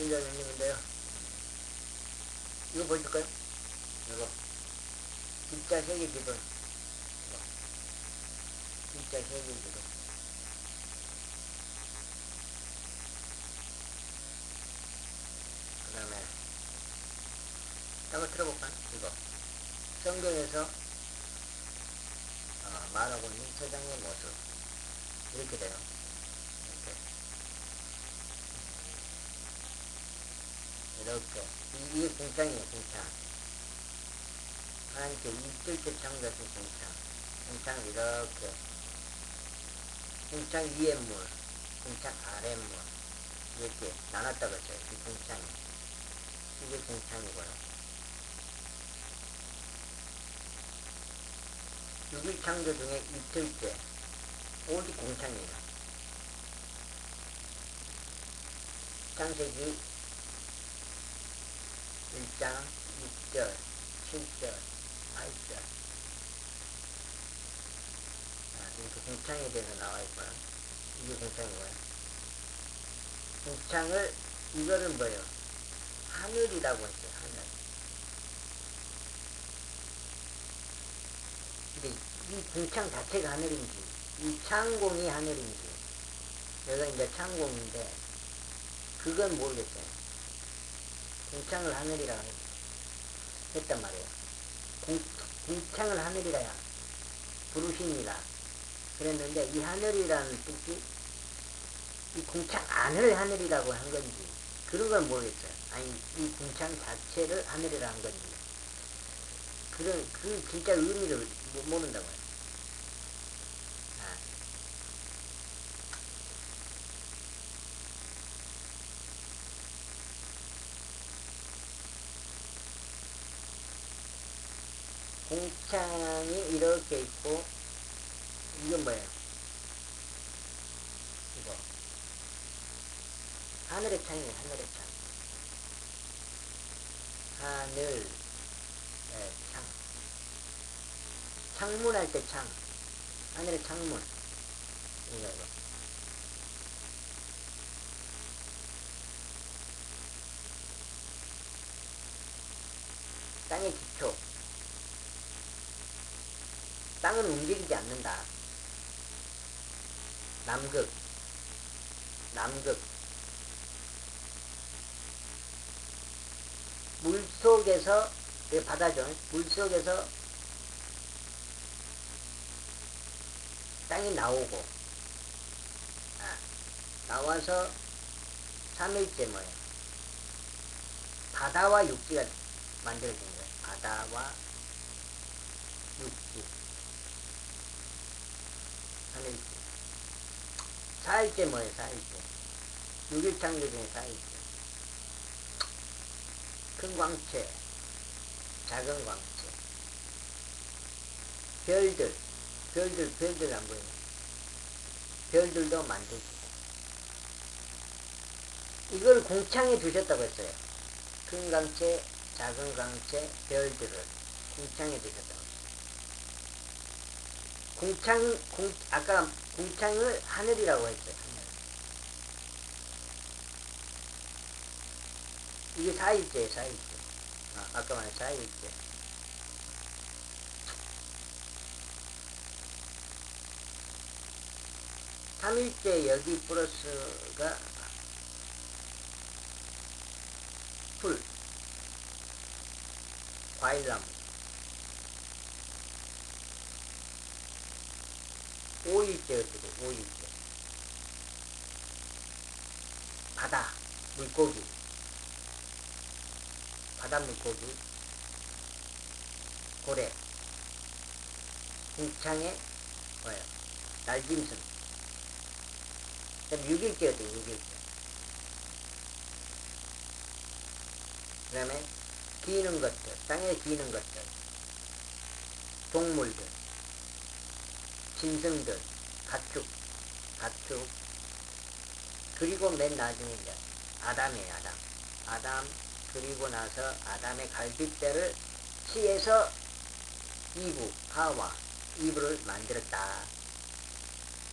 빌려줬는데요. 이거 보여줄까요? 이거. 진짜 세계 기도. 이거. 진짜 세계 기도. 그 다음에, 한번 들어볼까? 이거. 성경에서 말하고 있는 세상의 모습. 이렇게 돼요. 이렇게. 이게 궁창이에요, 궁창. 하나님께 이틀째 창조하신 궁창. 궁창을 이렇게. 궁창 위에 물, 궁창 아래 물. 이렇게 나눴다고 했어요. 이 궁창이. 이게 궁창이고요. 6일 창조 중에 이틀째. 오직 궁창이에요. 창세기 1장 6절, 7절, 8절. 이렇게 궁창에 대해서 나와 있고요. 이게 궁창이고요. 궁창을, 이거를 뭐예요? 하늘이라고 했어요, 하늘. 근데 이 궁창 자체가 하늘인지, 이 창공이 하늘인지, 여기가 이제 창공인데, 그건 모르겠어요. 궁창을 하늘이라고 했단 말이에요. 궁창을 하늘이라 부르시니라 그랬는데, 이 하늘이라는 뜻이 이 궁창 안을 하늘이라고 한 건지 그런 건 모르겠어요. 아니 이 궁창 자체를 하늘이라 한 건지 그 진짜 의미를 모른다고요. 궁창이 이렇게 있고, 이건 뭐예요? 이거 하늘의 창이에요. 하늘의 창. 하늘의 창. 창문할 때 창. 하늘의 창문. 이거. 땅의 기초. 땅은 움직이지 않는다. 남극. 물속에서, 이게 바다죠. 물속에서 땅이 나오고, 나와서 3일째 뭐예요? 바다와 육지가 만들어진 거예요. 바다와 육지. 3일째. 4일째 뭐예요? 4일째. 6일 창조 중에 4일째. 큰 광채, 작은 광채. 별들 안 보이네. 별들도 만드시고. 이걸 궁창에 두셨다고 했어요. 큰 광채, 작은 광채, 별들을 궁창에 두셨다고 했어요. 아까 궁창을 하늘이라고 했어요. 이게 4일째예요, 4일째. 아까 말한 4일째. 3일째 여기 플러스가 풀, 과일나무. 5일째 어떻게, 5일째. 바다, 물고기. 바다 물고기, 고래, 궁창에 뭐예요? 날짐승. 6일째 어때요? 6일째. 그 다음에 기는 것들, 땅에 기는 것들, 동물들, 짐승들, 가축, 그리고 맨 나중에 이제 아담이에요. 아담. 그리고 나서 아담의 갈빗대를 치해서 이브를 만들었다.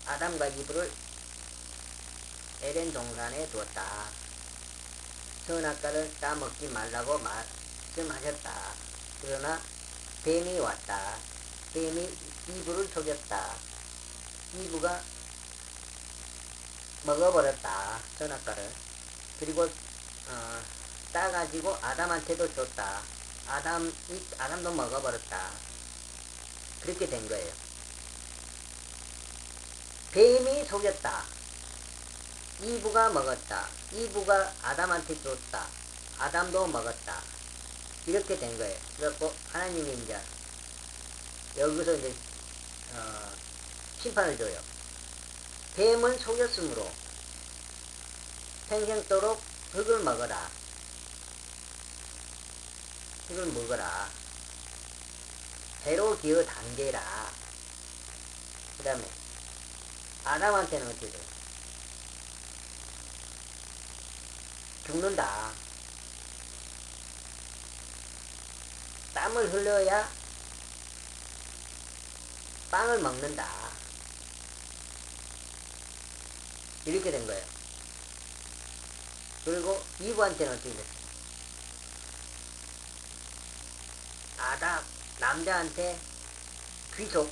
아담과 이브를 에덴 동산에 두었다. 선악과를 따먹지 말라고 말씀하셨다. 그러나 뱀이 왔다. 뱀이 이브를 속였다. 이브가 먹어버렸다. 선악과를. 그리고 따가지고 아담한테도 줬다. 아담도 먹어버렸다. 그렇게 된 거예요. 뱀이 속였다. 이브가 먹었다. 이브가 아담한테 줬다. 아담도 먹었다. 이렇게 된 거예요. 그래갖고 하나님이 이제 여기서 이제 심판을 줘요. 뱀은 속였으므로 평생도록 흙을 먹어라. 흙을 먹어라. 해로 기어 단계라. 그 다음에 아담한테는 어떻게 돼요? 죽는다. 땀을 흘려야 빵을 먹는다. 이렇게 된 거예요. 그리고 이브한테는 어떻게 됐어요? 남자한테 귀속인가?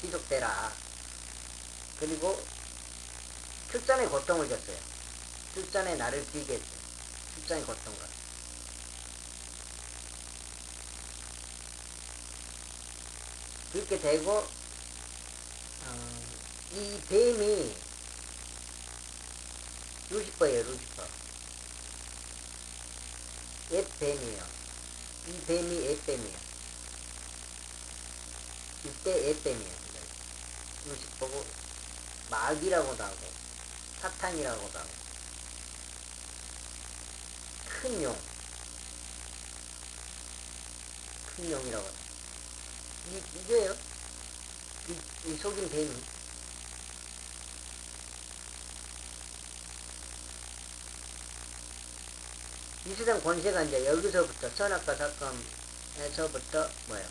귀속되라. 그리고 출산의 고통을 줬어요. 출산에 나를 뛰게 했어요. 출산의 고통과. 그렇게 되고, 이 뱀이 루시퍼예요, 루시퍼. 옛뱀이에요. 이 뱀이 옛뱀이에요. 이때 옛뱀이에요. 루시퍼고, 마귀라고도 하고, 사탄이라고도 하고, 큰 용이라고 해요. 이거예요. 이 속인 뱀이. 이 세상 권세가 이제 여기서부터 선악과 사건에서부터 뭐예요?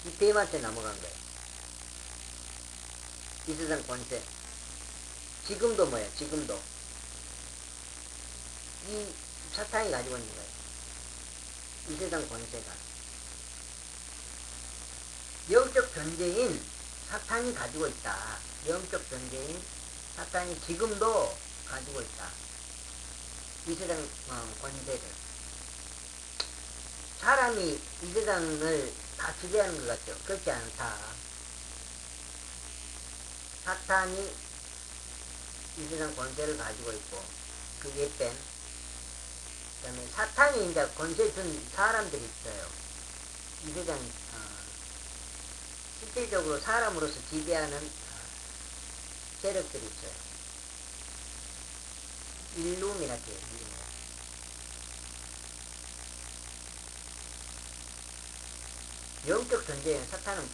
이 뱀한테 넘어간 거예요. 이 세상 권세. 지금도 뭐예요? 지금도 이 사탄이 가지고 있는 거예요. 이 세상 권세가. 영적 존재인 사탄이 가지고 있다. 영적 존재인 사탄이 지금도 가지고 있다. 이 세상 권세를. 사람이 이 세상을 다 지배하는 것 같죠? 그렇지 않다. 사탄이 이 세상 권세를 가지고 있고, 그 옛뱀. 그 다음에 사탄이 이제 권세 준 사람들이 있어요. 이 세상, 실질적으로 사람으로서 지배하는 세력들이 있어요. 일루미나티. 영적 존재예요. 사탄은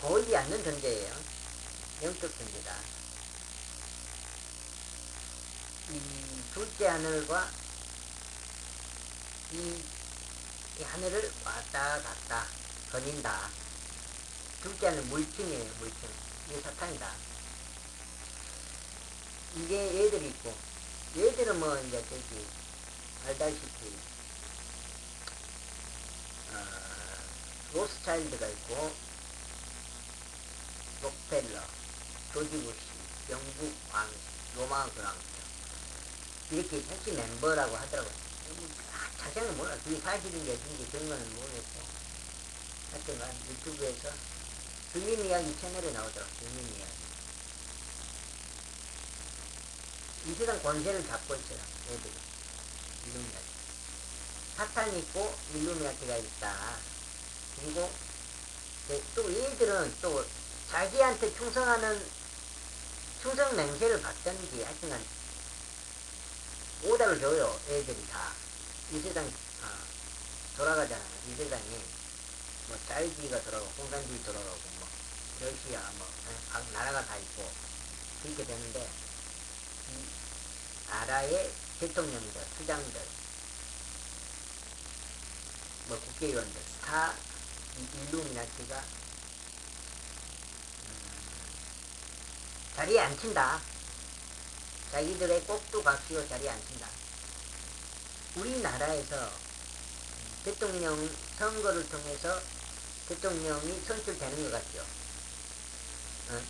보이지 않는 존재예요. 영적 존재다. 이 둘째 하늘과 이 하늘을 왔다 갔다 거닌다. 둘째 하늘 물층이에요. 물층. 이게 사탄이다. 이게 얘들이 있고, 얘들은 뭐 이제 저기 알다시피 로스차일드가 있고, 록펠러, 조지 부시, 영국 왕, 로마 그랑 이렇게 핵심 멤버라고 하더라고요. 자세히는 몰라. 그게 사실인지 어딘지 그런 거는 모르겠고, 하여튼간 유튜브에서 들린 이야기 채널에 나오더라고요. 들린 이야기. 이 세상 권세를 잡고 있어요. 얘들이. 일루미나티. 사탄이 있고 일루미나티가 있다. 그리고 또 얘들은 또 자기한테 충성 맹세를 받든지 하여튼간 오다를 줘요. 애들이 다. 이 세상 돌아가잖아요. 이 세상이 뭐 짤주의가 돌아가고 공산주의 돌아가고 뭐 러시아 뭐 각 나라가 다 있고 그렇게 되는데, 이 나라의 대통령들, 수장들, 뭐 국회의원들 다 이 일루미나티가 자리에 앉힌다. 자기들의 꼭두각시로 자리에 앉힌다. 우리나라에서 대통령 선거를 통해서 대통령이 선출되는 것 같죠. 어?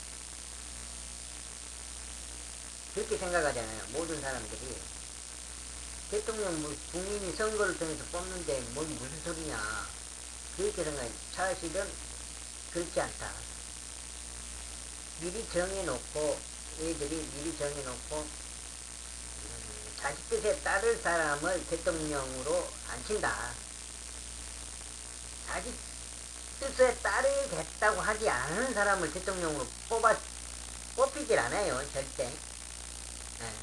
그렇게 생각하잖아요. 모든 사람들이. 대통령 국민이 선거를 통해서 뽑는데 무슨 소리냐. 그렇게 생각해요. 사실은 그렇지 않다. 미리 정해놓고 얘들이 미리 정해놓고 자식 뜻에 따를 사람을 대통령으로 앉힌다. 자기 뜻에 따르겠다고 하지 않은 사람을 대통령으로 뽑히질 않아요. 절대. 네.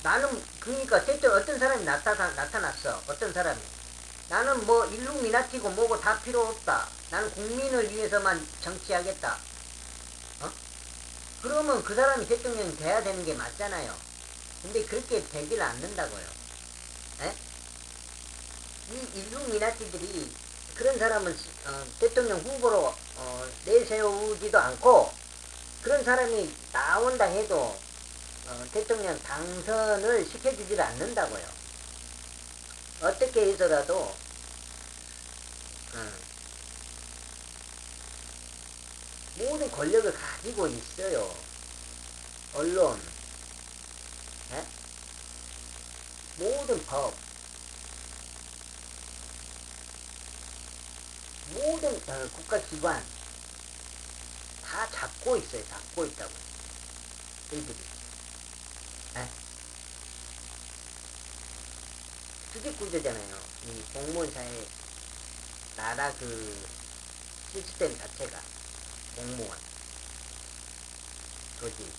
나는 그러니까 어떤 사람이 나타났어. 어떤 사람이 나는 뭐 일루미나티고 뭐고 다 필요 없다. 나는 국민을 위해서만 정치하겠다. 어? 그러면 그 사람이 대통령이 돼야 되는 게 맞잖아요. 근데 그렇게 되질 않는다고요. 에? 이 일루미나티들이 그런 사람을 대통령 후보로 내세우지도 않고, 그런 사람이 나온다 해도 대통령 당선을 시켜주질 않는다고요. 어떻게 해서라도 모든 권력을 가지고 있어요. 언론, 에? 모든 법, 모든 국가기관 다 잡고 있어요. 잡고 있다고. 이들이. 수직구조잖아요. 이 공무원사회 나라 그 시스템 자체가. 공무원, 조직.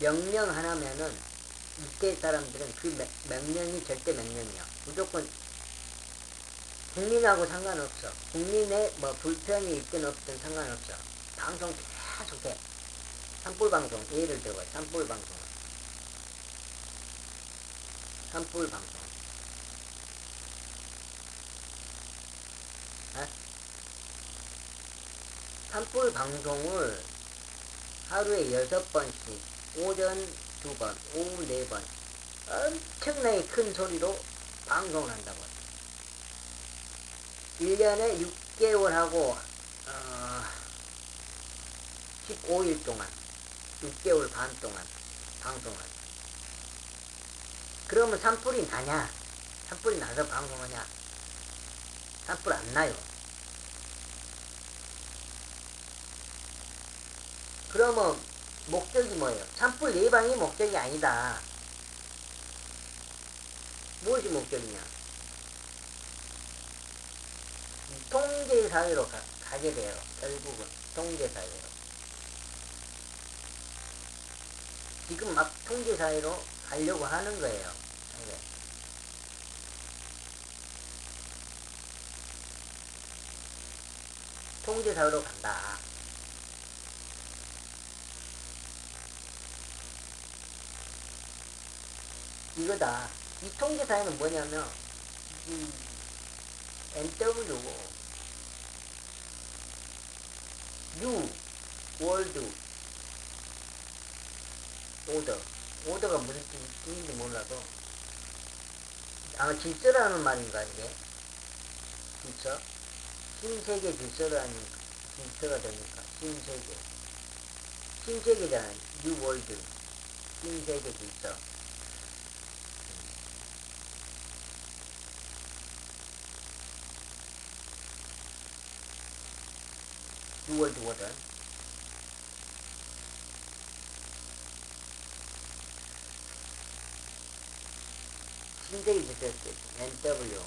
명령 하나면은 이때 사람들은 그 명령이 절대 명령이야. 무조건 국민하고 상관없어. 국민의 뭐 불편이 있든 없든 상관없어. 방송 계속해. 산불방송 예를 들어봐요. 산불방송. 산불방송을 하루에 6번씩, 오전 2번, 오후 4번 엄청나게 큰 소리로 방송을 한다고. 1년에 6개월하고 15일 동안, 6개월 반 동안 방송을. 그러면 산불이 나냐? 산불이 나서 방송하냐? 산불 안 나요. 그러면 목적이 뭐예요? 산불 예방이 목적이 아니다. 무엇이 목적이냐? 통제사회로 가게 돼요. 결국은 통제사회로. 지금 막 통제사회로 가려고 하는 거예요. 네. 통제사회로 간다. 이거다. 이 통제사회는 뭐냐면 이 NW New World Order. 오더가 무슨 뜻인지 몰라도 아마 질서라는 말인가 이게? 질서? 신세계 질서라는 질서가 되니까 신세계. 신세계잖아요. New World. 신세계 질서. New World Order. 신세계 질서 NW.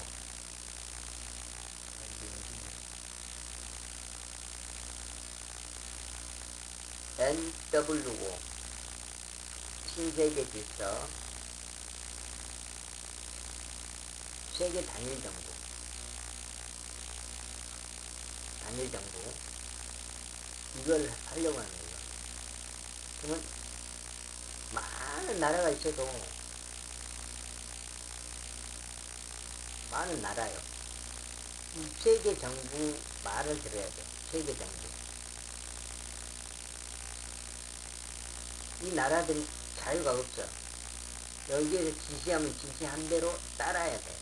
NWO. 신세계 질서. 세계 단일 정부. 단일 정부. 이걸 하려고 하는 거예요. 그러면 많은 나라가 있어도 많은 나라요. 이 세계 정부 말을 들어야 돼. 세계 정부. 이 나라들이 자유가 없어. 여기에서 지시하면 지시한 대로 따라야 돼.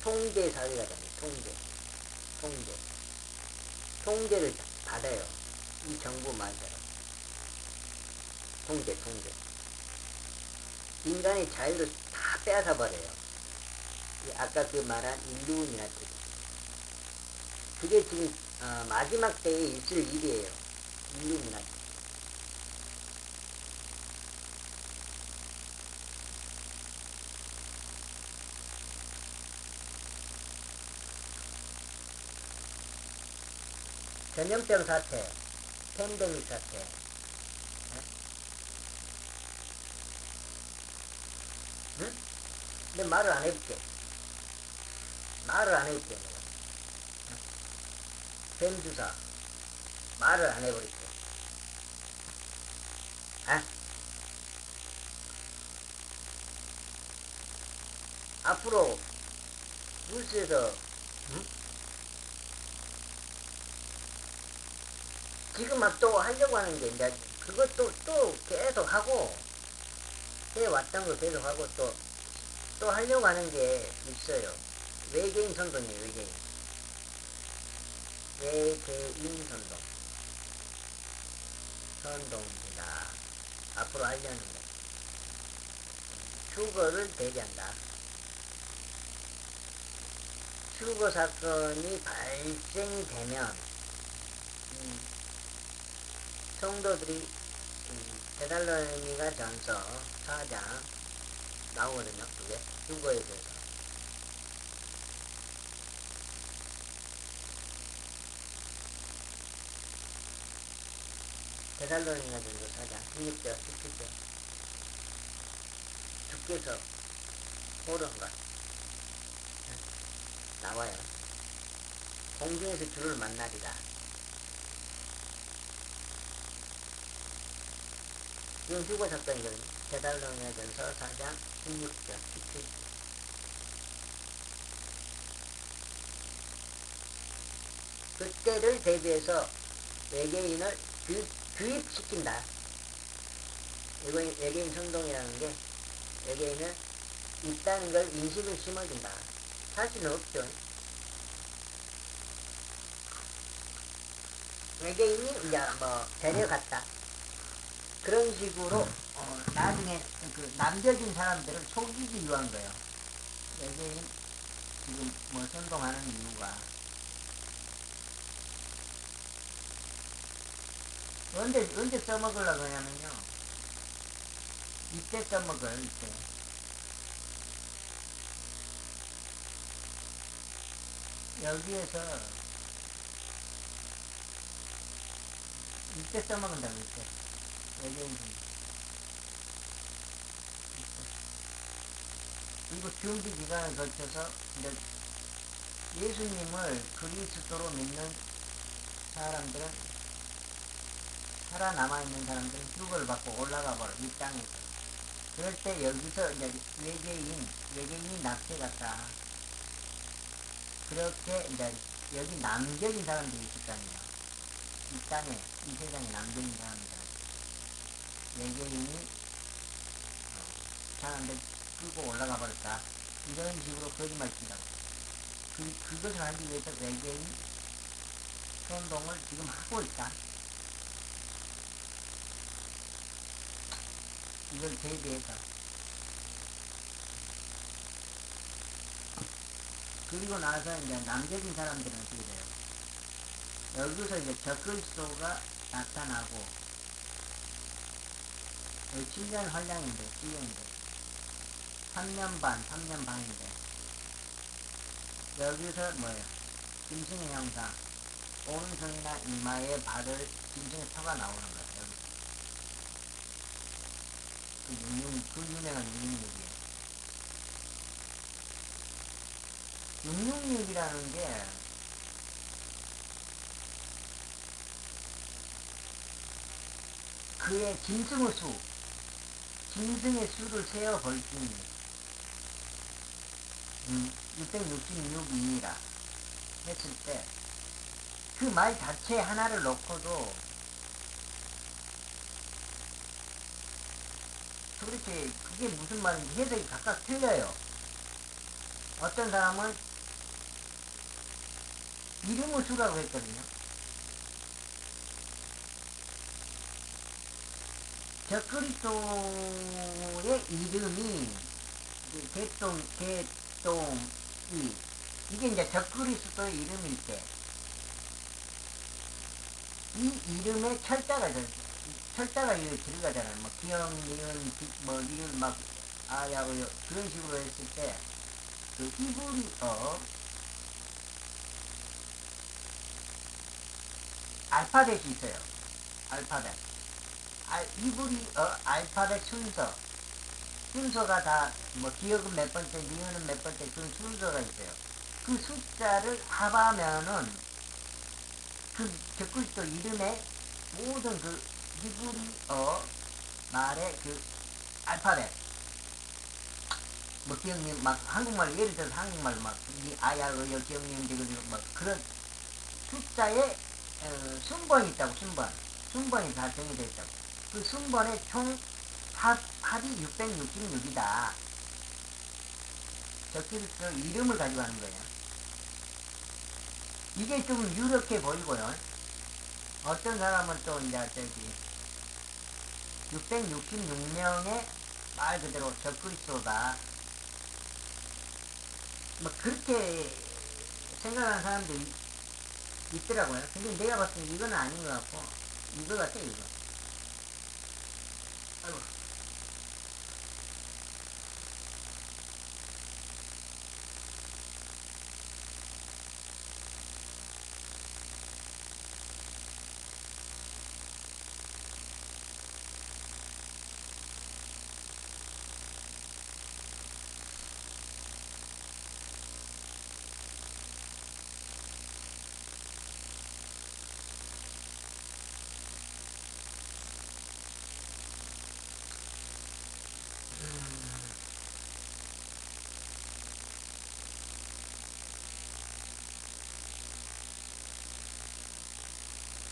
통제 사회가 되네. 통제를 받아요. 이 정부 말대로. 통제. 인간의 자유를 다 빼앗아 버려요. 아까 그 말한 일루미나티. 그게 지금 마지막 때에 있을 일이에요. 일루미나티. 전염병 사태, 팬데믹 사태. 네? 응? 근데 말을 안 해볼게. 내가. 뱀 주사. 말을 안 해버릴게. 아? 앞으로 뉴스에서 응? 지금 막 또 하려고 하는 게 이제 그것도 또 계속 하고 해왔던 거 계속 하고 또 하려고 하는 게 있어요. 외계인 선동이에요. 외계인 선동입니다. 앞으로 하려는 거. 휴거를 대비한다. 휴거 사건이 발생되면 성도들이 데살로니가 전서 4장 나오거든요. 그게 휴거에 대해서. 데살로니가 전서 4장 16절 17절 주께서 보는 것 나와요. 공중에서 주를 만나리라. 지금 휴거 사건이거든요. 데살로니가 전서 4장 16절 17절 그때를 대비해서 외계인을 주입시킨다. 외계인 선동이라는 게 외계인을 있다는 걸 인식을 심어준다. 사실은 없죠. 외계인이 이제 뭐 데려갔다. 그런 식으로 나중에 그 남겨진 사람들을 속이기 위한 거예요. 외계인 지금 뭐 선동하는 이유가 언제 써먹으려고 하냐면요. 이때 써먹어요. 여기에서 이때 써먹은다고 이때. 외계인 그리고 준비 기간을 거쳐서 이제 예수님을 그리스도로 믿는 사람들은 살아남아있는 사람들은 휴거를 받고 올라가 버려. 이 땅에서. 그럴 때 여기서 이제 외계인이 납치갔다. 그렇게 이제 여기 남겨진 사람들이 있을 거 아니에요. 이 땅에, 이 세상에 남겨진 사람들. 외계인이 사람들 끌고 올라가 버렸다. 이런 식으로 거짓말 친다고. 그것을 하기 위해서 외계인 선동을 지금 하고 있다. 이걸 대비해서. 그리고 나서 이제 남겨진 사람들은 어떻게 돼요? 여기서 이제 적그리스도가 나타나고 7년 환량인데 3년 반인데 여기서 뭐예요? 짐승의 형상 오른손이나 이마에 받을 짐승의 혀가 나오는 거예요. 그 유명한 666이에요. 666이라는 게 그의 짐승의 수를 세어 벌지니 666이라 했을 때 그 말 자체 하나를 놓고도 도대체 그게 무슨 말인지 해석이 각각 틀려요. 어떤 사람은 이름을 주라고 했거든요. 적그리스도의 이름이 개똥이 이게 이제 적그리스도의 이름일 때 이 이름에 철자가 여기 들어가잖아요. 뭐 기영, 니은, 뭐 니은 막 아야 그런 식으로 했을 때 그 히브리어 알파벳이 있어요. 알파벳. 히브리어 알파벳 순서가 다 뭐 기억은 몇 번째, 니은은 몇 번째 그런 순서가 있어요. 그 숫자를 합하면은 그 적그리스도 이름의 모든 그 히브리어 말의 그 알파벳 뭐 기억님 막 한국말 예를 들어서 한국말로 막 아야 의여 기억님 지금 막 그런 숫자에 순번이 있다고 순번이 다 정해져 있다고 그 순번의 총 합이 666이다. 적그리스도 이름을 가지고 하는 거예요. 이게 좀 유력해 보이고요. 어떤 사람은 또 이제 저기 666명의 말 그대로 적그리스도다. 뭐 그렇게 생각하는 사람들이 있더라고요. 근데 내가 봤을 때 이건 아닌 것 같고 이거 같아 이거. 아이고.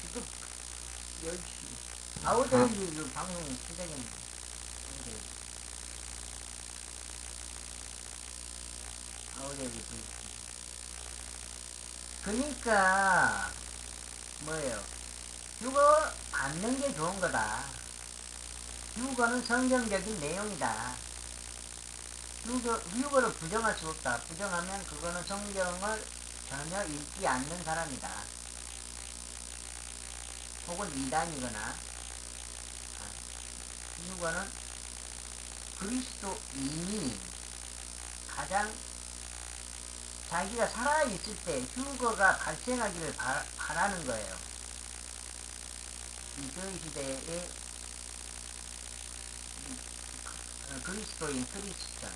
지금 10시 아우데이 그 방송 시작했는데 아우데이 그러니까 뭐예요? 휴거 받는 게 좋은 거다. 휴거는 성경적인 내용이다. 휴거를 부정할 수 없다. 부정하면 그거는 성경을 전혀 읽지 않는 사람이다. 혹은 이단이거나 휴거는 그리스도인이 가장 자기가 살아있을 때 휴거가 발생하기를 바라는 거예요. 이전 시대에 그리스도인 크리스천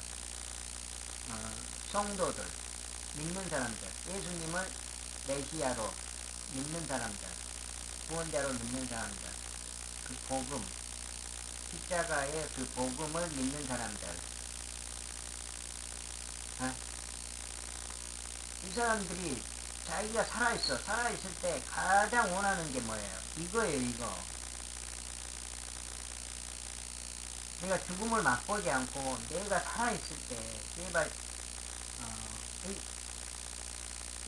성도들 믿는 사람들 예수님을 메시아로 믿는 사람들 구원자로 믿는 사람들 그 복음 십자가의 그 복음을 믿는 사람들 이 사람들이 자기가 살아있을 때 가장 원하는 게 뭐예요? 이거예요 이거. 내가 죽음을 맛보지 않고 내가 살아있을 때 제발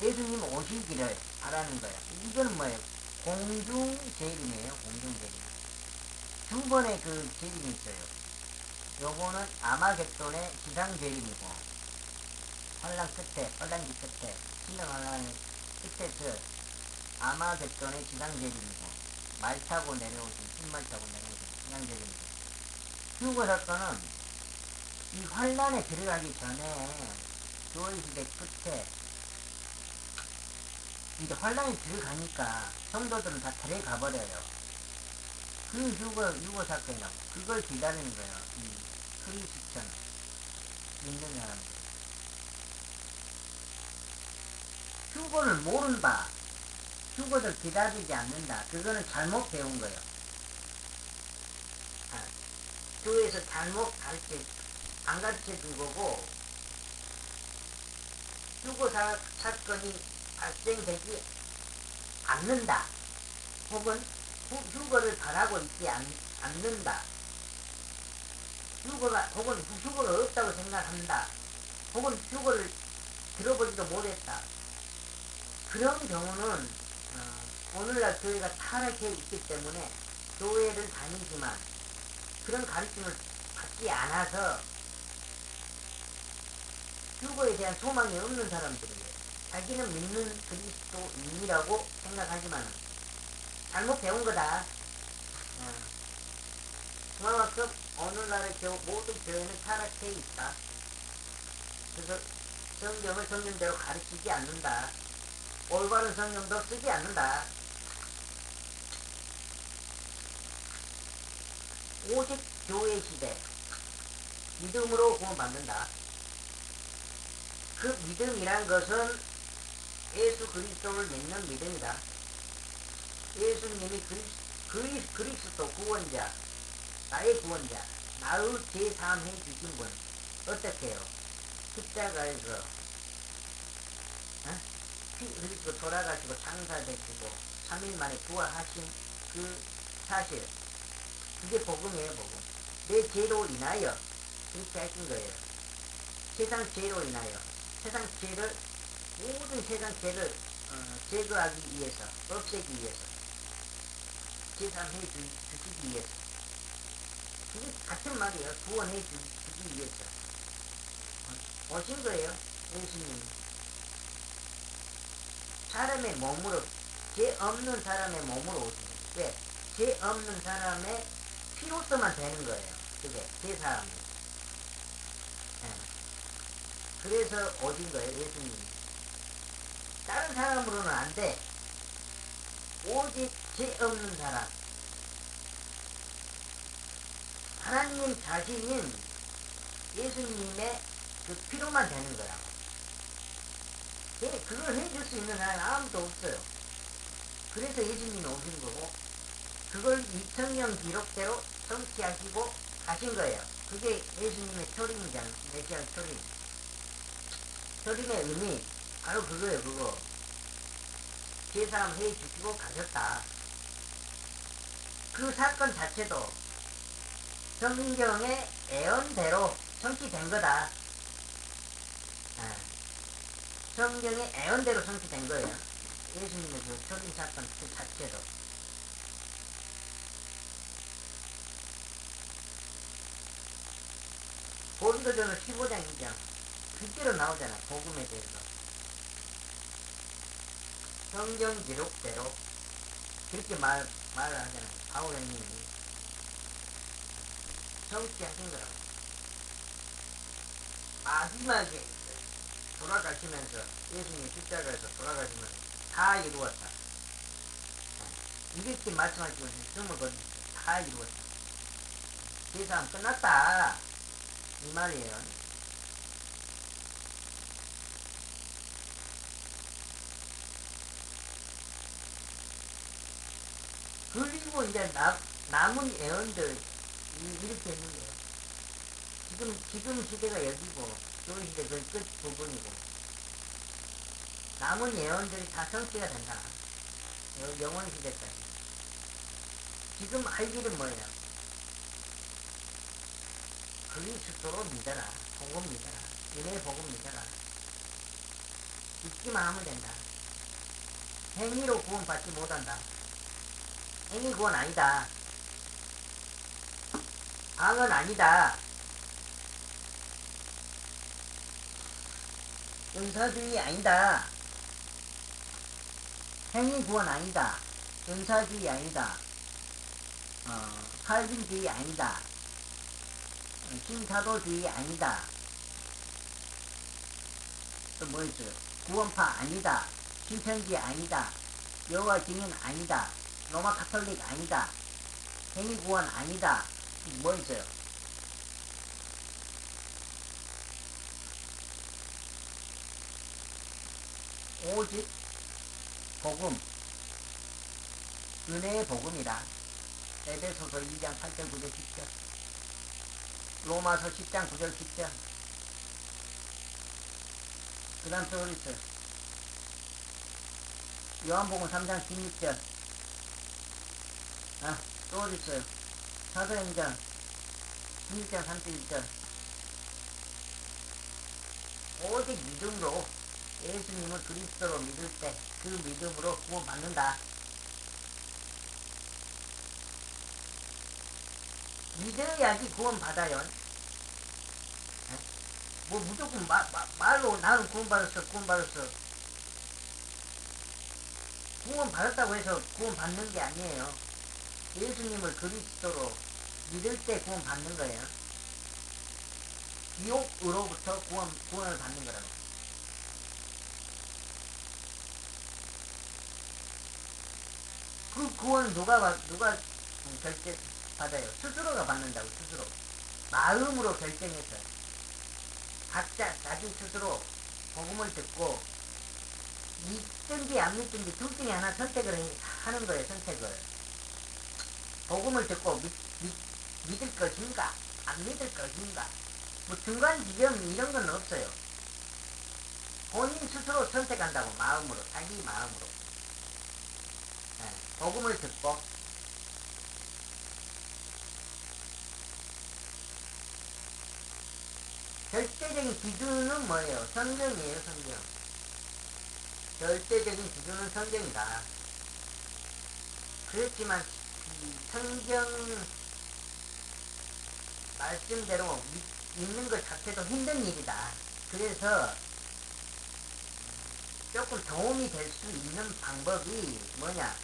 예수님 오시기를 바라는 거예요. 이거는 뭐예요? 공중재림이에요. 공중재림. 두 번의 그 재림이 있어요. 요거는 아마겟돈의 지상재림이고 환란기 끝에 신령 환란의 끝에서 아마겟돈의 지상재림이고 말 타고 내려오신 신말 타고 내려오신 지상재림이고 휴거 사건은 이 환란에 들어가기 전에 교회시대 끝에 이제 환란이 들어가니까 성도들은 다 들어가 버려요. 그 유고 사건이라고 그걸 기다리는 거예요. 이 크리스천 믿는 사람들. 휴거를 모른다. 휴거를 기다리지 않는다. 그거는 잘못 배운 거예요. 교회에서 잘못 안 가르쳐 준 거고 휴거 사건이 발생되지 않는다. 혹은 휴거를 바라고 있지 않는다. 휴거가 혹은 휴거가 없다고 생각한다. 혹은 휴거를 들어보지도 못했다. 그런 경우는 오늘날 교회가 타락해 있기 때문에 교회를 다니지만 그런 가르침을 받지 않아서 휴거에 대한 소망이 없는 사람들이에요. 자기는 믿는 그리스도인이라고 생각하지만 잘못 배운 거다. 그만큼 오늘날의 모든 교회는 타락해 있다. 그래서 성경을 성경대로 가르치지 않는다. 올바른 성경도 쓰지 않는다. 오직 교회 시대 믿음으로 구원받는다. 그 믿음이란 것은 예수 그리스도를 믿는 믿음이다. 예수님이 그리스도 구원자, 나의 구원자, 나의 제3해 주신 분 어떻게 해요? 십자가에서 피 흘리고 돌아가시고 장사되시고 3일 만에 부활하신 그 사실, 그게 복음이에요. 복음. 내 죄로 인하여 그렇게 하신 거예요. 세상 죄로 인하여 세상 죄를, 모든 세상 죄를 제거하기 위해서, 없애기 위해서, 제3해 주시기 위해서, 그게 같은 말이에요. 구원해 주기 위해서 오신 거예요. 예수님이 사람의 몸으로, 죄 없는 사람의 몸으로 오신 거예요. 왜? 죄 없는 사람의 피로서만 되는 거예요. 그게 제 사람이. 그래서 오신 거예요. 예수님이. 다른 사람으로는 안 돼. 오직 죄 없는 사람. 하나님 자신인 예수님의 그 피로만 되는 거야. 그걸 해줄 수 있는 사람이 아무도 없어요. 그래서 예수님이 오신 거고, 그걸 이 성경 기록대로 성취하시고 가신 거예요. 그게 예수님의 초림이잖아요. 메시아 초림. 초림의 의미, 바로 그거예요. 그거. 제3 해 주시고 가셨다. 그 사건 자체도 성경의 애언대로 성취된 거다. 성경의 애언대로 성취된 거예요. 예수님의 그 초림 사건 그 자체도. 고린도전서 15장 2장 그대로 나오잖아. 복음에 대해서. 성경 기록대로 그렇게 말을 하잖아요. 바울 형님이 성취하신 거라고. 마지막에 돌아가시면서, 예수님이 십자가에서 돌아가시면서 다 이루었다. 이렇게 말씀하시고 점을 거두셨어요. 다 이루었다. 제사함 끝났다. 이 말이에요. 그리고 이제 남은 예언들 이렇게 있는 거예요. 지금 시대가 여기고 그 시대 그 끝 부분이고, 남은 예언들이 다 성취가 된다. 영원 시대까지. 지금 할 일은 뭐예요? 그리스도로 믿어라. 복음 믿어라. 은혜의 복음 믿어라. 믿기만 하면 된다. 행위로 구원받지 못한다. 행위 구원 아니다. 방은 아니다. 은사주의 아니다. 행위 구원 아니다. 은사주의 아니다. 칼빈주의 아니다. 신사도주의 아니다. 또 뭐 있어요? 구원파 아니다. 신천지 아니다. 여호와 증인 아니다. 로마 카톨릭 아니다. 행위 구원 아니다. 뭐 있어요? 오직 복음, 은혜의 복음이다. 에베소서 2장 8절 9절 10절, 로마서 10장 9절 10절. 그 다음 또 어디 있어요? 요한복음 3장 16절. 또 어디 있어요? 사도행전 1절, 3절, 1절. 오직 믿음으로 예수님을 그리스도로 믿을 때 그 믿음으로 구원받는다. 믿어야지 구원받아요. 에? 뭐 무조건 말로 나는 구원받았어, 구원받았어. 구원받았다고 해서 구원받는 게 아니에요. 예수님을 그리스도로 믿을 때 구원받는 거예요. 지옥으로부터 구원을 받는 거라고. 그 구원 누가 결제 받아요? 스스로가 받는다고, 스스로. 마음으로 결정해서. 각자 자기 스스로 복음을 듣고 믿든지 안 믿든지 둘 중에 하나 선택을 하는 거예요, 선택을. 복음을 듣고 믿을 것인가, 안 믿을 것인가. 뭐 중간 지점 이런 건 없어요. 본인 스스로 선택한다고, 마음으로, 자기 마음으로. 네, 복음을 듣고 절대적인 기준은 뭐예요? 성경이에요, 성경. 절대적인 기준은 성경이다. 그렇지만 성경 말씀대로 믿는 것 자체도 힘든 일이다. 그래서 조금 도움이 될 수 있는 방법이 뭐냐?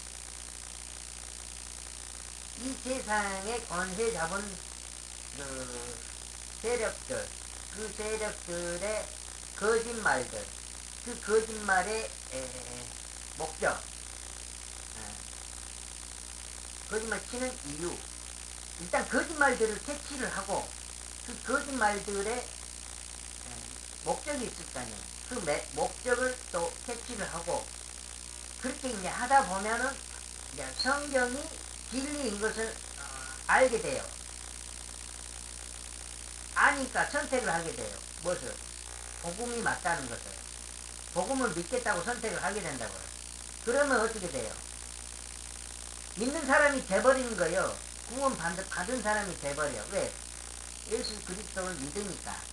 이 세상에 권세 잡은 그 세력들, 그 세력들의 거짓말들, 그 거짓말의 목적, 거짓말 치는 이유, 일단 거짓말들을 캐치를 하고 그 거짓말들의 목적이 있을 거 아니에요. 그 목적을 또 캐치를 하고 그렇게 이제 하다 보면은 이제 성경이 진리인 것을 알게 돼요. 아니까 선택을 하게 돼요. 무엇을? 복음이 맞다는 것을. 복음을 믿겠다고 선택을 하게 된다고요. 그러면 어떻게 돼요? 믿는 사람이 돼버리는 거예요. 구원 받은 사람이 돼버려. 왜? 예수 그리스도를 믿으니까.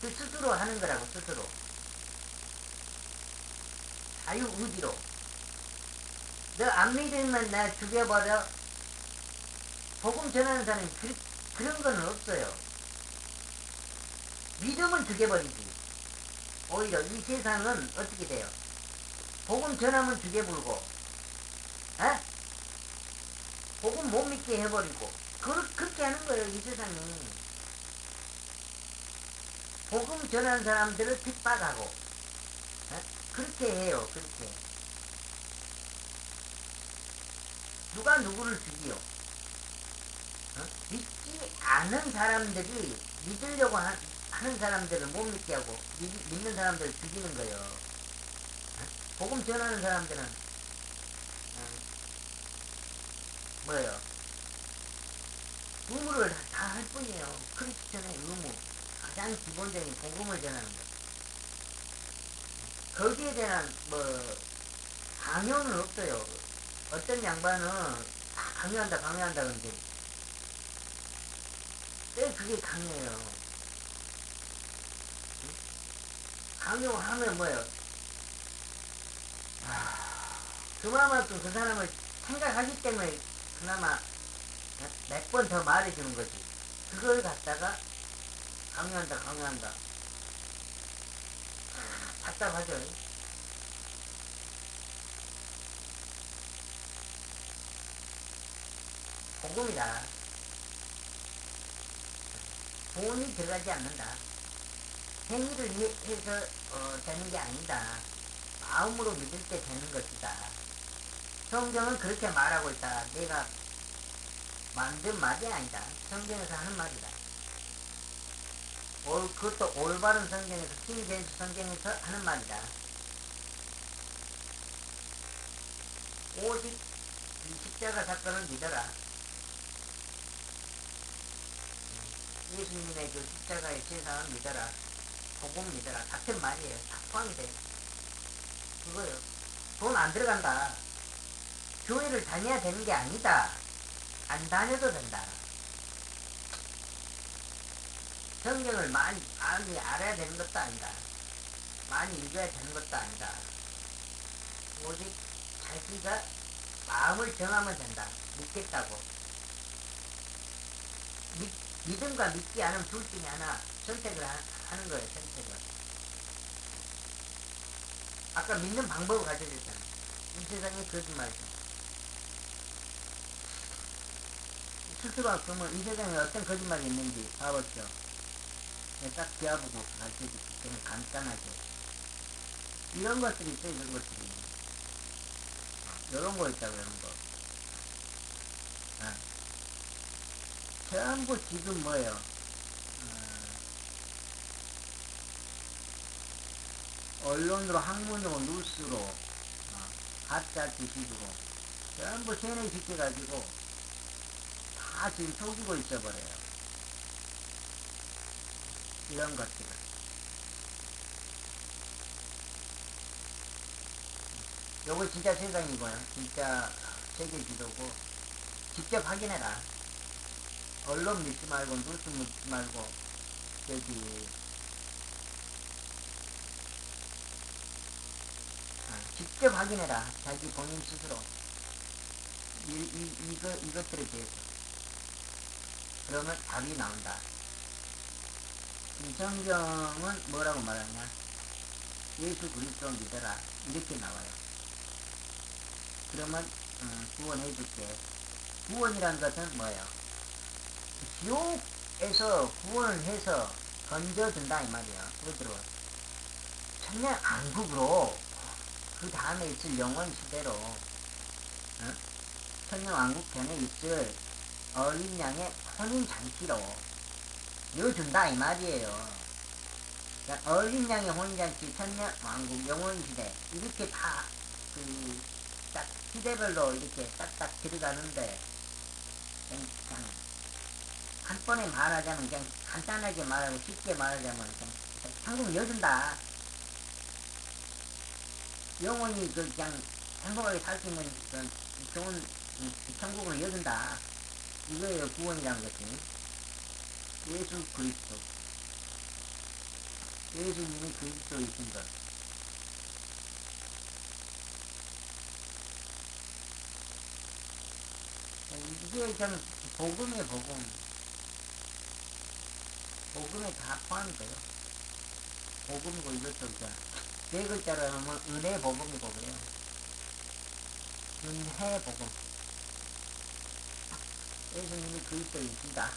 그 스스로 하는 거라고, 스스로. 자유의지로. 너 안 믿으면 나 죽여버려. 복음 전하는 사람이 그런 거는 없어요. 믿으면 죽여버리지. 오히려 이 세상은 어떻게 돼요? 복음 전하면 죽여버리고, 복음 못 믿게 해버리고, 그렇게 하는 거예요, 이 세상이. 복음 전하는 사람들을 핍박하고, 그렇게 해요, 그렇게. 누가 누구를 죽이요? 믿지 않은 사람들이 믿으려고 하는 사람들을 못 믿게 하고 믿는 사람들을 죽이는 거예요. 복음 전하는 사람들은 뭐예요? 의무를 다 할 뿐이에요. 크리스천의 의무. 가장 기본적인 복음을 전하는 것. 거기에 대한 강요는 없어요. 어떤 양반은 강요한다 그러는데 왜 그게 강요예요? 강요하면 뭐예요? 그만큼 그 사람을 생각하기 때문에 그나마 몇 번 더 말해주는 거지. 그걸 갖다가 강요한다. 답답하죠. 복음이다. 돈이 들어가지 않는다. 행위를 해서 되는 게 아니다. 마음으로 믿을 때 되는 것이다. 성경은 그렇게 말하고 있다. 내가 만든 말이 아니다. 성경에서 하는 말이다. 그것도 올바른 성경에서, 킹제임스 성경에서 하는 말이다. 오직 이 십자가 사건을 믿어라. 예수님의 그 십자가의 제사를 믿어라. 복음 믿어라. 같은 말이에요. 다 포함이 돼요. 그거요. 돈 안 들어간다. 교회를 다녀야 되는 게 아니다. 안 다녀도 된다. 성경을 많이 알아야 되는 것도 아니다. 많이 읽어야 되는 것도 아니다. 오직 자기가 마음을 정하면 된다. 믿겠다고. 믿음과 믿지 않으면 둘 중에 하나 선택을 하는 거예요. 선택을. 아까 믿는 방법을 가르쳐줬잖아요. 이 세상에 거짓말이죠. 스스로가 그러면 이 세상에 어떤 거짓말이 있는지 봐봤죠. 딱 기아보고 가르쳐주기 때문에 간단하게. 이런 것들이 있어요. 이런 것들이. 이런 거 있다고 이런 거. 전부 지금 뭐예요? 언론으로, 학문으로, 뉴스로, 가짜 지식으로 전부 세뇌시켜가지고 다 지금 속이고 있어버려요. 이런 것들을. 요거 진짜 세상이고요. 진짜 세계 지도고 직접 확인해라. 언론 믿지 말고 뉴스 믿지 말고 직접 확인해라. 자기 본인 스스로 이것들에 대해서. 그러면 답이 나온다. 이 성경은 뭐라고 말하냐? 예수 그리스도 믿어라. 이렇게 나와요. 그러면 구원해줄게. 구원이란 것은 뭐예요? 지옥에서 구원을 해서 건져준다 이 말이야. 예를 들어 천년왕국으로 그 다음에 있을 영원 시대로 천년왕국 전에 있을 어린 양의 혼인잔치로 이어준다 이 말이에요. 그러니까 어린 양의 혼인잔치, 천년왕국, 영원시대 이렇게 다 딱 시대별로 이렇게 딱딱 들어가는데 그냥 한 번에 말하자면 그냥 간단하게 말하고 쉽게 말하자면 그냥 천국을 여준다. 영원히 그냥 행복하게 살 수 있는 그런 좋은 천국을 여준다. 이거예요 구원이라는 것이. 예수 그리스도. 예수님이 그리스도이신 것. 이게 그냥 복음이에요 복음. 복음에 다 포함이 돼요. 복음이고 이것도 있잖아. 네 글자로 하면 은혜 복음이고 그래요. 은혜 복음. 예수님이 그리스도이시다.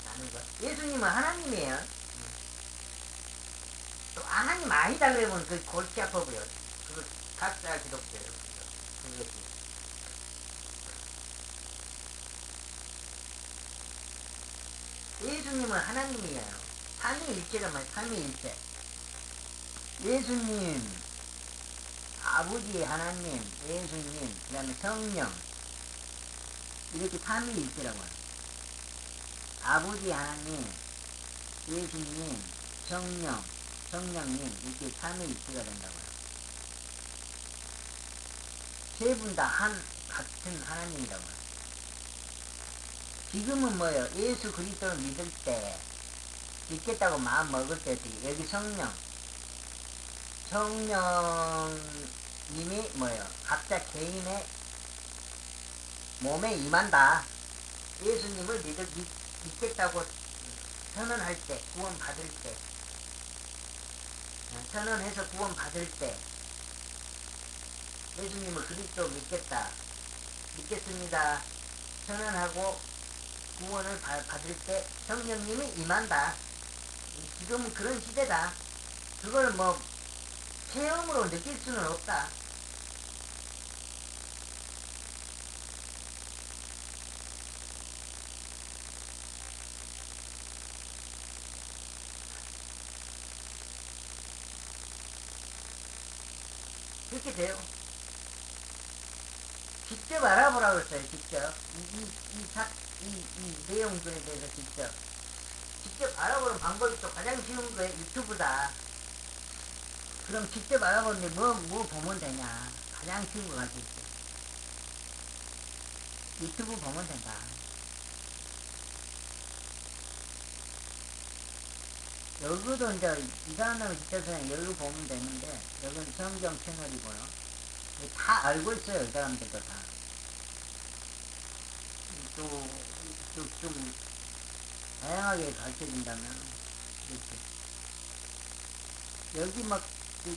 라는 것. 예수님은 하나님이에요. 또 하나님 아니다 그러면 그 골치 아파 보여. 그거 가짜 기독교예요. 그것이. 예수님은 하나님이에요. 삼위일체란 말이에요. 삼위일체. 예수님, 아버지 하나님, 예수님, 그 다음에 성령. 이렇게 삼위일체라고 해요. 아버지 하나님, 예수님, 성령, 성령님 이렇게 삼위일체가 된다고요. 세 분 다 같은 하나님이라고요. 지금은 뭐예요? 예수 그리스도를 믿을 때, 믿겠다고 마음 먹을 때 여기 성령님이 뭐예요? 각자 개인의 몸에 임한다. 예수님을 믿겠다고 선언할 때, 구원 받을 때, 선언해서 구원 받을 때, 예수님을 그리스도 믿겠습니다. 선언하고 구원을 받을 때 성령님이 임한다. 지금은 그런 시대다. 그걸 뭐 체험으로 느낄 수는 없다. 그렇게 돼요. 직접 알아보라고 했어요. 직접 이 내용들에 대해서 직접 알아보는 방법이 또 가장 쉬운 거예요. 유튜브다. 그럼 직접 알아보는데 뭐 보면 되냐. 가장 쉬운 거 가지고 있어. 유튜브 보면 된다. 여기도 이제 이상한 놈의 진짜 그냥 여기 보면 되는데, 여기는 성경 채널이고요. 다 알고 있어요, 이 사람들도 다. 좀 다양하게 가르쳐준다면, 이렇게. 여기 막, 그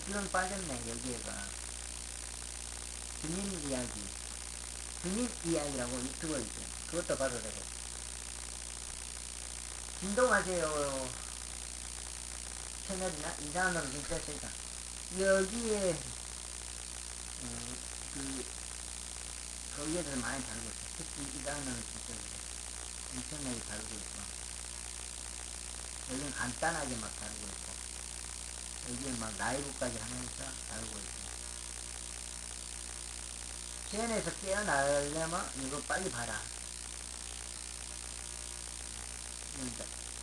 기운 빠졌네, 여기에가. 주님 이야기. 주님 이야기라고 유튜버 있죠. 그것도 봐도 되고. 진동하세요. 채널이나 이상한 놈 진짜 세다. 여기에, 그, 거기에서 많이 다루고 있어. 특히 이상한 놈 진짜 엄청나게 다루고 있어. 여기는 간단하게 막 다루고 있고. 여기는 막 라이브까지 하면서 다루고 있고. CN에서 깨어나려면 이거 빨리 봐라.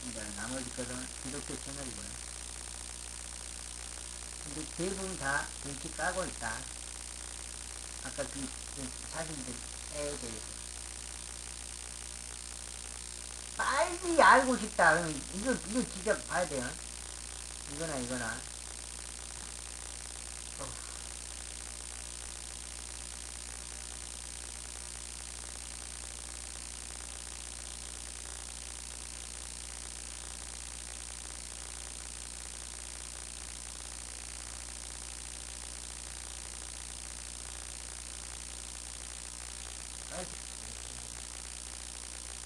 이제 나머지 것은 기독교 채널이고요. 근데 대부분 다 정치 까고 있다. 아까 그 사진들 애에 대해서. 빨리 알고 싶다. 그러면 이거 직접 봐야 돼요. 이거나. 어.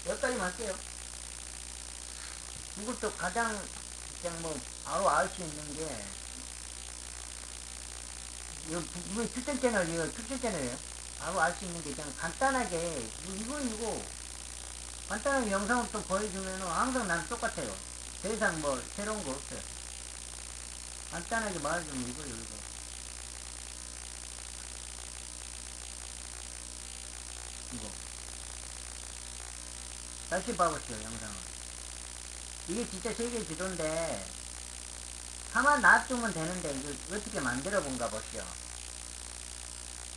여기까지만 할게요. 이것도 가장 그냥 뭐 바로 알 수 있는 게 이거 추천 채널, 이거 추천 채널이에요. 바로 알 수 있는 게 그냥 간단하게 이거 간단하게 영상을 또 보여주면은 항상 난 똑같아요. 더 이상 뭐 새로운 거 없어요. 간단하게 말해주면 이거. 다시 봐보세요, 영상을. 이게 진짜 세계 지도인데 가만 놔두면 되는데 이거 어떻게 만들어 본가 보시오.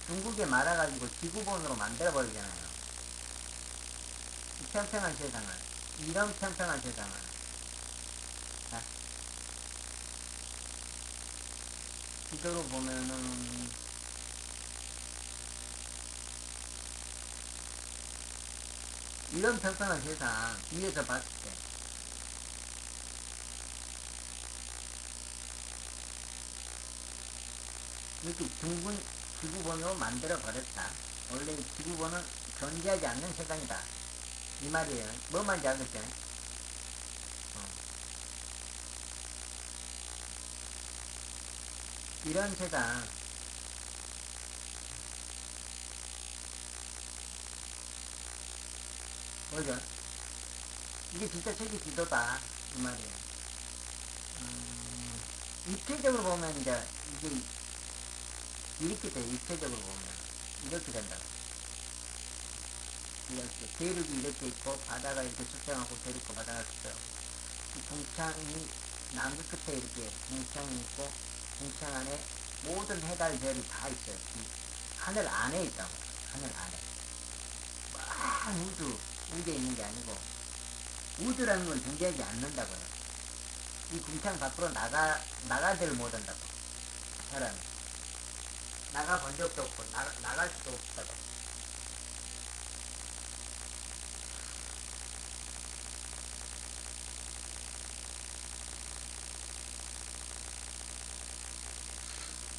중국에 말아가지고 지구본으로 만들어 버리잖아요. 이 평평한 세상을, 이런 평평한 세상을. 자, 지도로 보면은 이런 평평한 세상 위에서 봤을 때 이렇게 둥근 지구본으로 만들어 버렸다. 원래 지구본은 존재하지 않는 세상이다. 이 말이에요. 뭐 말인지 알겠죠? 이런 세상, 뭐죠? 이게 진짜 세계 지도다. 이 말이에요. 입체적으로 보면 이제 이게 이렇게 돼. 입체적으로 보면 이렇게 된다. 이렇게 대륙이 이렇게 있고 바다가 이렇게 수평하고 대륙과 바다가 수평하고 이 궁창이 남극 끝에 이렇게 궁창이 있고 궁창 안에 모든 해달 별이 다 있어요. 이 하늘 안에 있다고. 하늘 안에 막 우주에 있는 게 아니고 우주라는 건 존재하지 않는다고요. 이 궁창 밖으로 나가지를 못한다고. 사람이 나가본 적도 없고 나갈 수도 없다고.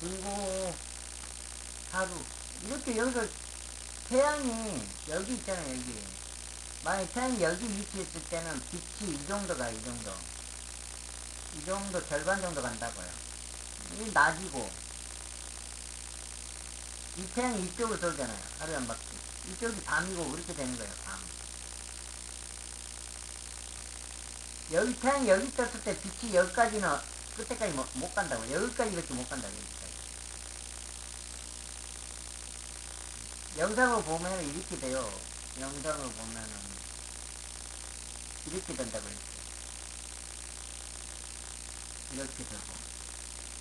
그리고 하루 이렇게 여기서 태양이 여기 있잖아요. 여기 만약 태양이 여기 위치했을 때는 빛이 이 정도가 이 정도 절반 정도 간다고요. 이 낮이고 이 태양이 이쪽으로 돌잖아요. 하루에 한 바퀴. 이쪽이 밤이고 그렇게 되는 거예요. 밤. 여기 태양이 여기 떴을 때 빛이 여기까지는 끝에까지 못 간다고. 여기까지밖에 못 간다고. 여기까지. 영상을 보면 이렇게 돼요. 영상을 보면은 이렇게 된다고 했어요. 이렇게 되고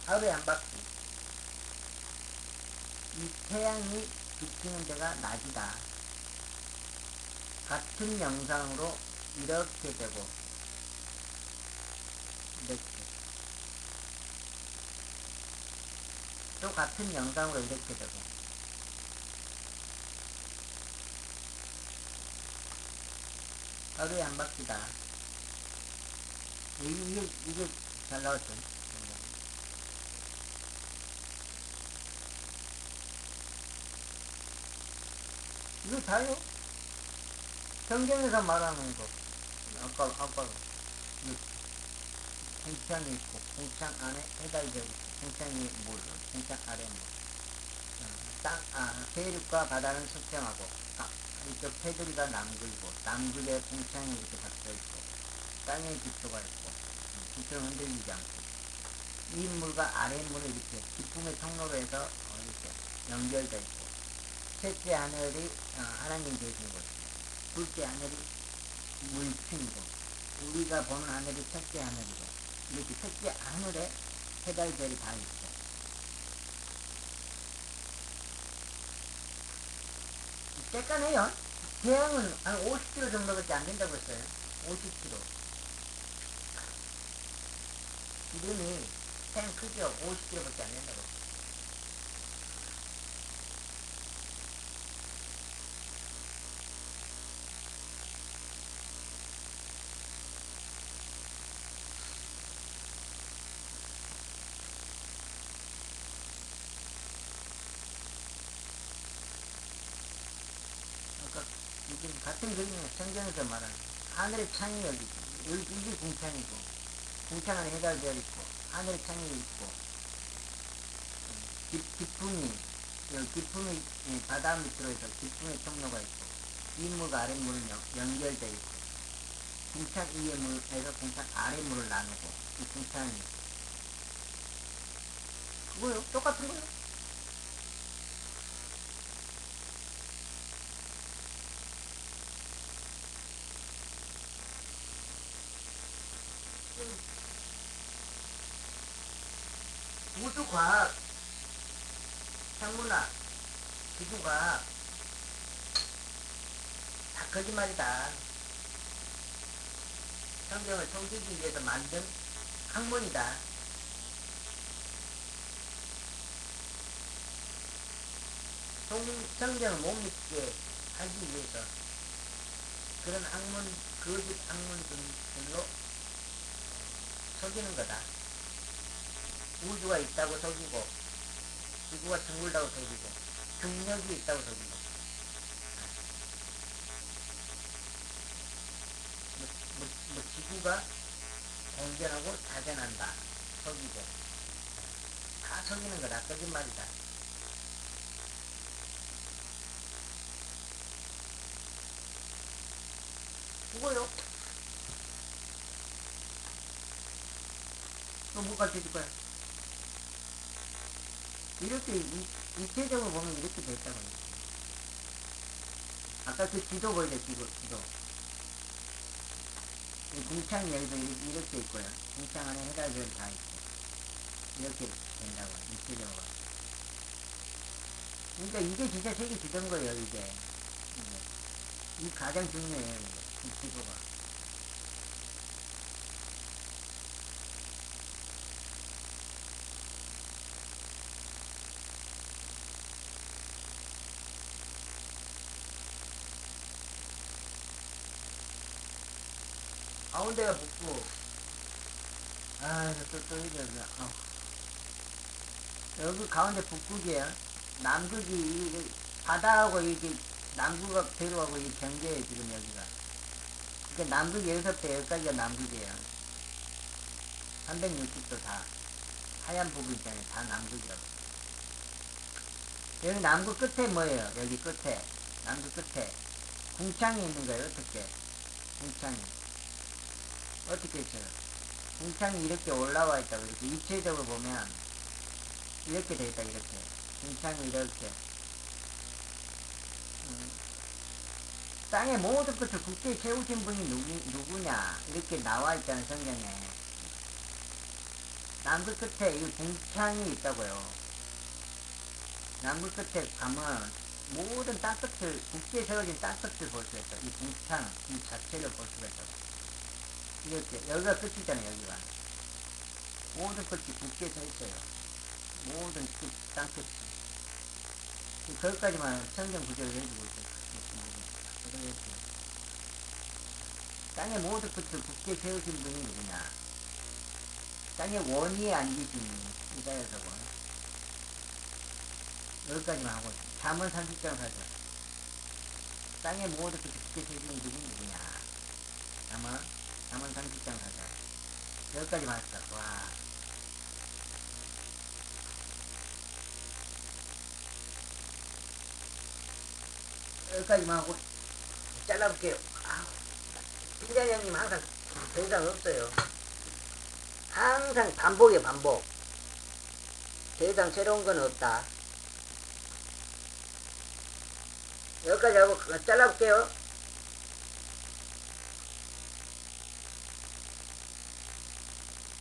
하루에 한 바퀴. 이 태양이 비치는 데가 낮이다. 같은 영상으로 이렇게 되고 또 같은 영상으로 이렇게 되고. 하루에 한 바퀴다. 이게 잘 나왔죠. 이거 다요. 성경에서 말하는 거. 아까, 궁창이 있고, 궁창 안에 해달되고, 궁창이 물, 궁창 아래 물. 세륙과 바다는 수평하고, 이쪽 테두리가 남극이고, 남극에 궁창이 이렇게 닫혀있고, 땅에 기초가 있고, 기초는 흔들리지 않고, 이 물과 아래 물을 이렇게 기쁨의 통로로 해서 이렇게 연결되어 있고, 셋째 하늘이 하나님 계신 곳이고, 둘째 하늘이 물층이고, 우리가 보는 하늘이 셋째 하늘이고, 이렇게 셋째 하늘에 해달별이 다 있고, 쬐깐해요. 태양은 한 50km 정도밖에 안 된다고 했어요. 50km. 이름이 태양 크죠? 50km밖에 안 된다고. 그러니까 이게 같은 그림이에요. 성경에서 말하는 하늘의 창이 여기 있고, 이게 궁창이고, 궁창 안에 해달별 있고, 하늘의 창이 있고, 기품이, 여기 기품이 바다 밑으로 해서 기품의 통로가 있고, 윗물과 아랫물은 연결되어 있고, 궁창 위의 물에서 궁창 아랫물을 나누고, 이 궁창이 있고. 그거요? 똑같은 거요? 우주과학, 천문학, 기구과학, 다 거짓말이다. 성경을 속이기 위해서 만든 학문이다. 성경을 못 믿게 하기 위해서 그런 학문, 거짓 학문들로 속이는 거다. 우주가 있다고 속이고, 지구가 둥글다고 속이고, 중력이 있다고 속이고, 지구가 공전하고 자전한다 속이고, 다 속이는 거다. 거짓말이다. 그거요? 또 뭐 가르쳐줄 거야? 이렇게 입체적으로 보면 이렇게 됐다고. 아까 그 지도 보이죠? 지도. 이 궁창이 여기서 이렇게 있고요. 궁창 안에 해달별이 다 있고, 이렇게 된다고. 입체적으로. 그러니까 이게 진짜 세계 지도인 거예요, 이게. 이 가장 중요해요, 이게. 이 지도가. 가운데가 북부. 또 이게, 여기 가운데 북극이에요. 남극이, 바다하고 이게, 남극하고 대로하고 이 경계에 지금 여기가. 그러니까 남극 여기서부터 여기까지가 남극이에요. 360도 다. 하얀 부분 있잖아요. 다 남극이라고. 여기 남극 끝에 뭐예요? 여기 끝에. 남극 끝에. 궁창이 있는 거예요. 어떻게? 궁창이. 어떻게 있어요? 궁창이 이렇게 올라와 있다고. 이렇게 입체적으로 보면, 이렇게 돼 있다, 이렇게. 궁창이 이렇게. 땅의 모든 것을 국대에 세우신 분이 누구냐? 이렇게 나와 있잖아요, 성경에. 남극 끝에 이 궁창이 있다고요. 남극 끝에 가면 모든 땅끝을, 국대에 세워진 땅끝을 볼 수가 있어요. 이 궁창, 이 자체를 볼 수가 있어요. 이렇게, 여기가 끝이잖아요, 여기가. 모든 끝이 국대에 서 있어요. 모든 땅 끝이. 거기까지만 청정 구조를 해주고 있어요. 땅의 모든 끝을 굳게 세우신 분이 누구냐? 땅의 원위에 앉으신 이자에서고 여기까지만 하고 있어요. 잠언 30장 사죠. 땅의 모든 끝을 굳게 세우신 분이 누구냐? 잠언 30장 사죠. 여기까지만 했다. 와. 여기까지만 하고 잘라볼게요. 팀장 형님 항상 더 이상 없어요. 항상 반복이에요, 반복. 더 이상 새로운 건 없다. 여기까지 하고 잘라볼게요.